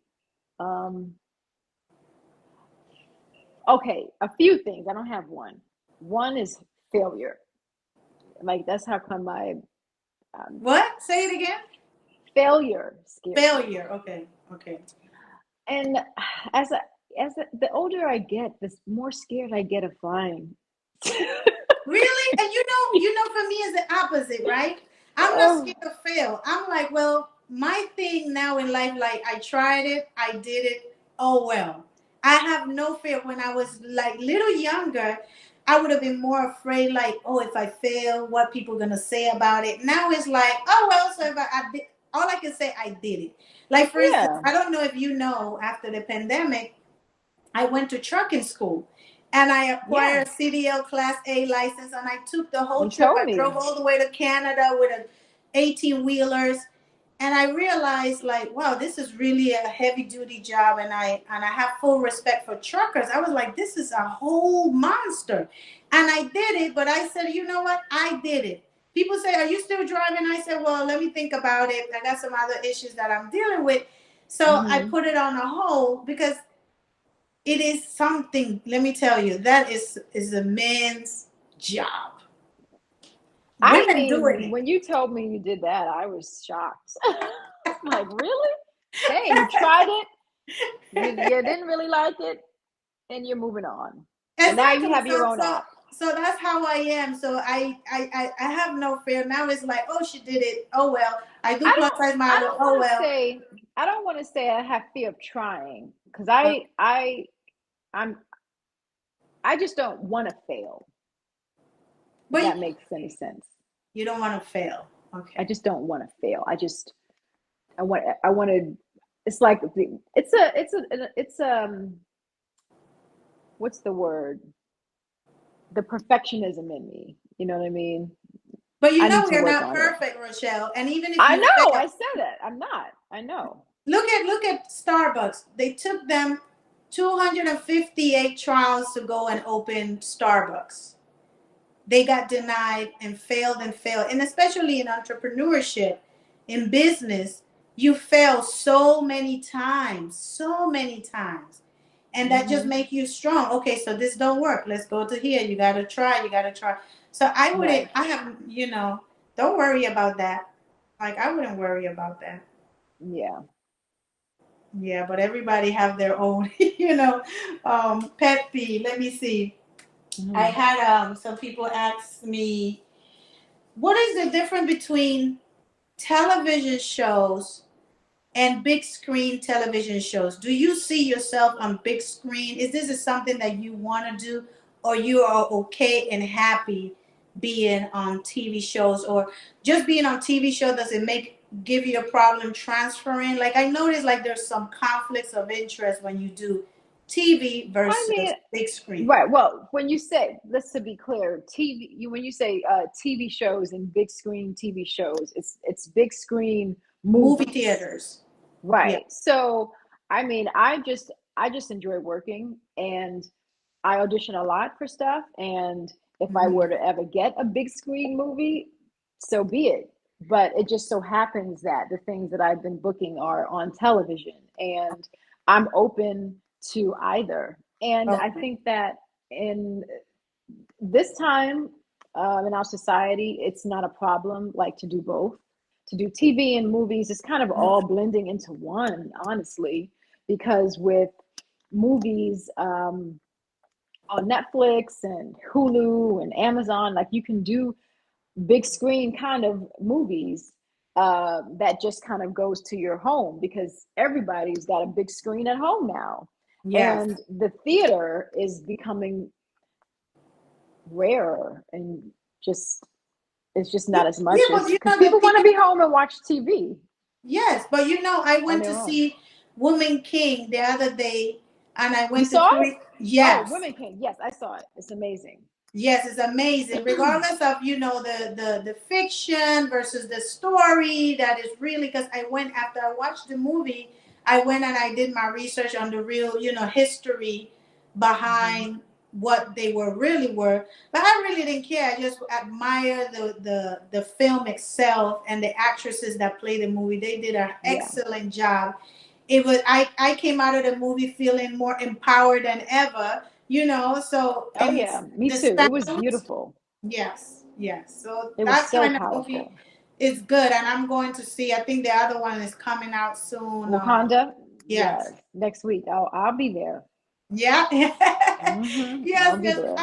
Um, okay, a few things. I don't have one. One is failure. Like that's how come my um, What? Say it again. failure scares me. Failure. Okay. Okay. And as a, the older I get, the more scared I get of flying. Really? And for me, it's the opposite, right? I'm not Oh, scared to fail. I'm like, well, my thing now in life, like I tried it, I did it. Oh well. I have no fear. When I was like little younger, I would have been more afraid, like, oh, if I fail, what people gonna say about it. Now it's like, oh well, so if I did, all I can say, I did it. Like for instance, yeah, I don't know if you know, after the pandemic, I went to trucking school and I yeah. acquired a CDL Class A license and I took the whole You trip. told I drove me. all the way to Canada with a 18 wheelers and I realized like, wow, this is really a heavy duty job and I have full respect for truckers. I was like, this is a whole monster. And I did it, but I said, you know what? I did it. People say, are you still driving? I said, well, let me think about it. I got some other issues that I'm dealing with. So I Hmm. put it on a hold because it is something, let me tell you, that is a man's job. I Women doing mean, it. when you told me you did that, I was shocked. I'm like, really? Dang, you tried it. You didn't really like it, and you're moving on. And now you Exactly. have your So own so app. so that's how I am. So I have no fear. Now it's like, oh, she did it. Oh well. I do plus size I model. don't Oh want to well. say I don't want to say I have fear of trying because Uh, I'm I just don't want to fail. If But that makes any sense. you don't want to fail. I Okay. just don't want to fail. I want to. It's like it's what's the word? The perfectionism in me. You know what I mean? But I need to we're work not on it. perfect, Rochelle. And even if I you know. fail, I said it. I'm not. I know. look at Starbucks. They took them 258 trials to go and open Starbucks. They got denied and failed and failed. And especially in entrepreneurship, in business, you fail so many times. And that just Hmm. make you strong. Okay, so this don't work. Let's go to here. You gotta try. So I Right. wouldn't, I have, don't worry about that. Like I wouldn't worry about that. Yeah. Yeah, but everybody have their own, pet peeve. Let me see. I Mhm. had some people ask me, what is the difference between television shows and big screen television shows? Do you see yourself on big screen? Is this is something that you want to do, or you are okay and happy being on TV shows, or just being on TV show? Does it give you a problem transferring? Like I noticed, like there's some conflicts of interest when you do TV I versus mean, big screen. right. Well, when you say, let's to be clear, TV. When you say TV shows and big screen TV shows, it's big screen Movie movies, theaters. Yeah. right? So, I mean, I just enjoy working, and I audition a lot for stuff. And if I Mhm. were to ever get a big screen movie, so be it. But it just so happens that the things that I've been booking are on television, and I'm open to either. And I Okay. think that in this time in our society, it's not a problem like to do both. To do TV and movies is kind of all blending into one, honestly, because with movies, on Netflix and Hulu and Amazon, like you can do big screen kind of movies that just kind of goes to your home because everybody's got a big screen at home now. Yes. And the theater is becoming rarer and just it's just Yeah, not as yeah, much but as you because know the people want to theater. be home and watch TV Yes, but I on went their to own. see Woman King the other day, and I You went to saw it? three. Oh, Yes, Women King. Yes, I saw it. It's amazing. yes, it's amazing. Regardless of the fiction versus the story, that is really because I went after I watched the movie. I went and I did my research on the real history Hmm. behind what they were. But I really didn't care. I just admire the film itself and the actresses that play the movie. They did an Yeah. excellent job. I came out of the movie feeling more empowered than ever, so Oh and yeah, me the too. It was sound. beautiful. Yes, yes. So It was that so kind of movie powerful. is good, and I'm going to see. I think the other one is coming out soon. Wakanda? Yes, Yes. Next week. I'll be there. yeah, I'll yes, be yes. there.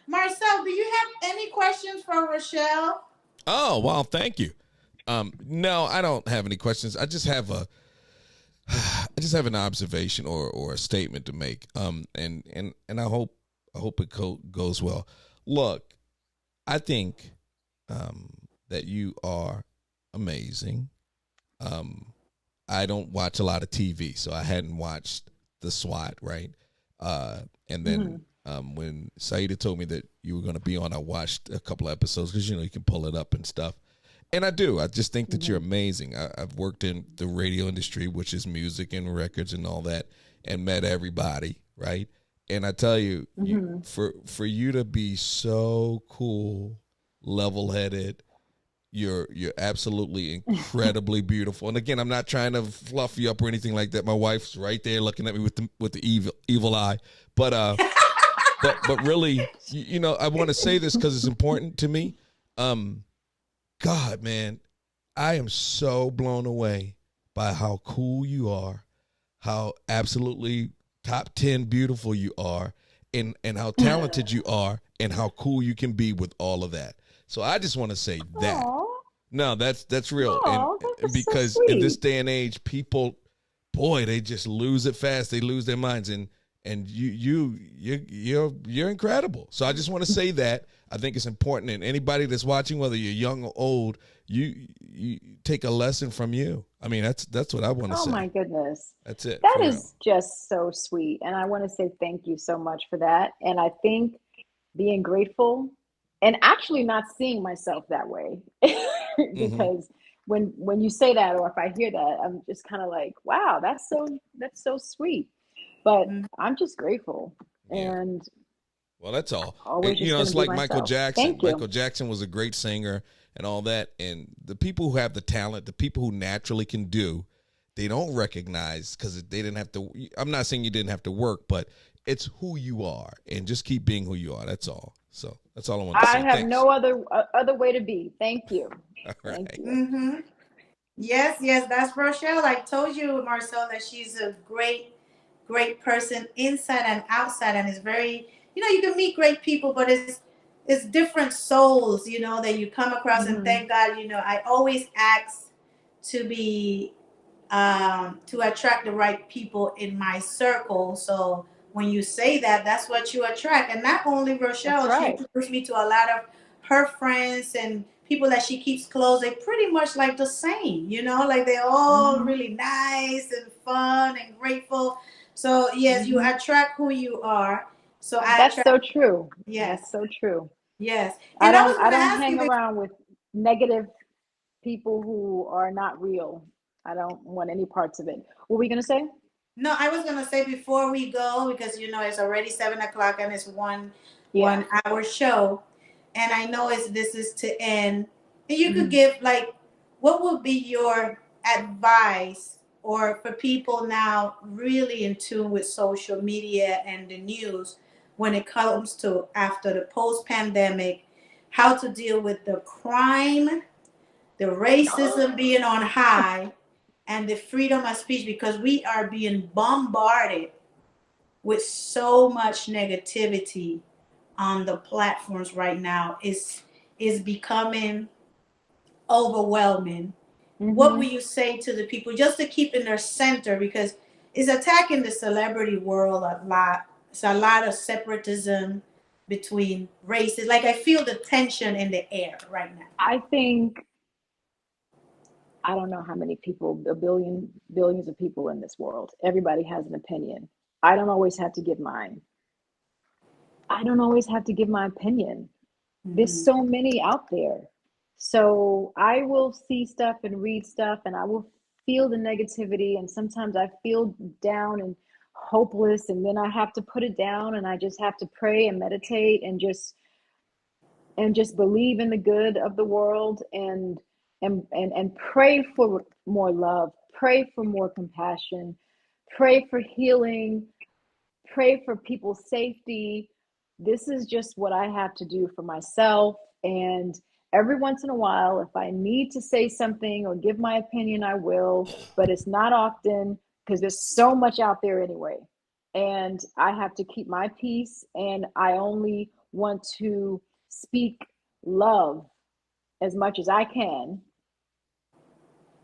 Marcel, do you have any questions for Rochelle? Oh, wow, thank you. No, I don't have any questions. I just have an observation or a statement to make. And I hope it goes well. Look, I think that you are amazing. Um, I don't watch a lot of TV, so I hadn't watched the SWAT, right? And then Hmm. when Saida told me that you were going to be on, I watched a couple of episodes because you can pull it up and stuff. And I do. I just think that you're Hmm. amazing. I've worked in the radio industry, which is music and records and all that, and met everybody, right? And I tell you, Hmm. for you to be so cool, level headed, you're absolutely incredibly beautiful. And again, I'm not trying to fluff you up or anything like that. My wife's right there looking at me with the evil eye. But but really, I want to say this because it's important to me. Um, God, man, I am so blown away by how cool you are, how absolutely top 10 beautiful you are, and how talented you are, and how cool you can be with all of that. So I just want to say that. Oh, No, that's real. And oh, that was so because in this sweet. day and age, people, boy, they just lose it fast. They lose their minds, and you're incredible. So I just want to say that. I think it's important, and anybody that's watching, whether you're young or old, you take a lesson from you. I mean, that's what I want to Oh my say. goodness. That's it That for real. is just so sweet. And I want to say thank you so much for that. And I think being grateful and actually not seeing myself that way Hmm. because when you say that or if I hear that, I'm just kind of like, wow, that's so sweet. But Mm. I'm just grateful Yeah. and Well, that's all. And, always just going it's to be like Michael myself. Jackson. Thank you. Michael Jackson was a great singer and all that. And the people who have the talent, the people who naturally can do, they don't recognize because they didn't have to. I'm not saying you didn't have to work, but it's who you are, and just keep being who you are. That's all. So that's all I wanted to I say. have Thanks. no other way to be. Thank you. All Thank right. you. Mm-hmm. Yes, yes, that's Rochelle. I told you, Marcel, that she's a great person inside and outside, and is very, you can meet great people, but it's different souls, that you come across, and Hmm. thank God, I always ask to be to attract the right people in my circle. So when you say that, that's what you attract. And not only That's Rochelle, she right. introduced me to a lot of her friends and people that she keeps close. They pretty much like the same, like they're all Hmm. really nice and fun and grateful. So yes, you Hmm. attract who you are. So I That's attract, so true. yes, That's so true. yes. I And I don't was I gonna don't ask you hang this. around with negative people who are not real. I don't want any parts of it. What were we gonna say? No, I was gonna say before we go, because it's already 7 o'clock and it's Yeah. 1 hour show, and I know this is to end. And you could Hmm. give, like, what would be your advice, or for people now really in tune with social media and the news, when it comes to after the post pandemic, how to deal with the crime, the racism being on high, and the freedom of speech, because we are being bombarded with so much negativity on the platforms right now. Is becoming overwhelming. What Hmm. will you say to the people just to keep in their center, because it's attacking the celebrity world a lot. It's a lot of separatism between races. Like, I feel the tension in the air right now. I think I don't know how many people, billions of people in this world. Everybody has an opinion. I don't always have to give mine. I don't always have to give my opinion. There's Mhm. so many out there. So I will see stuff and read stuff and I will feel the negativity. And sometimes I feel down and hopeless. And then I have to put it down and I just have to pray and meditate and just believe in the good of the world and pray for more love, pray for more compassion, pray for healing, pray for people's safety. This is just what I have to do for myself. And every once in a while, if I need to say something or give my opinion, I will, but it's not often because there's so much out there anyway. And I have to keep my peace. And I only want to speak love as much as I can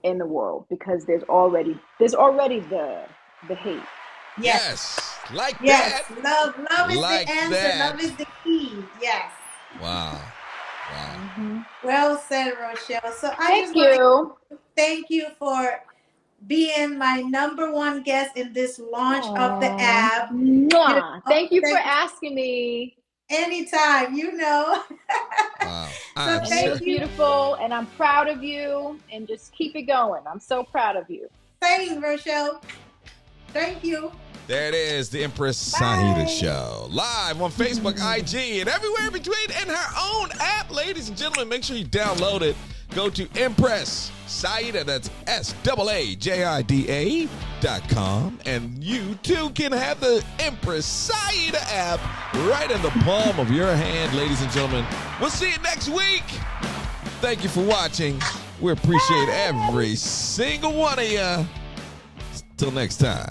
in the world because there's already the hate. Yes. Yes, like Yes, that. love is the Like answer. that. Love is the key. Yes. Wow. Wow. Hmm. Well said, Rochelle. So I Thank just want to you. thank you for being my number one guest in this launch of the Aw. app. Mwah. Thank you for Thank asking me. anytime, Wow. So And thank you're you. beautiful, and I'm proud of you. And just keep it going. I'm so proud of you. Same, Rochelle. Thank you. There it is, the Empress Saida Bye. Show. Live on Facebook, IG, and everywhere in between, and her own app. Ladies and gentlemen, make sure you download it. Go to Empress Saida, that's SAAJIDA.com. And you too can have the Empress Saida app right in the palm of your hand, ladies and gentlemen. We'll see you next week. Thank you for watching. We appreciate every single one of you. Till next time.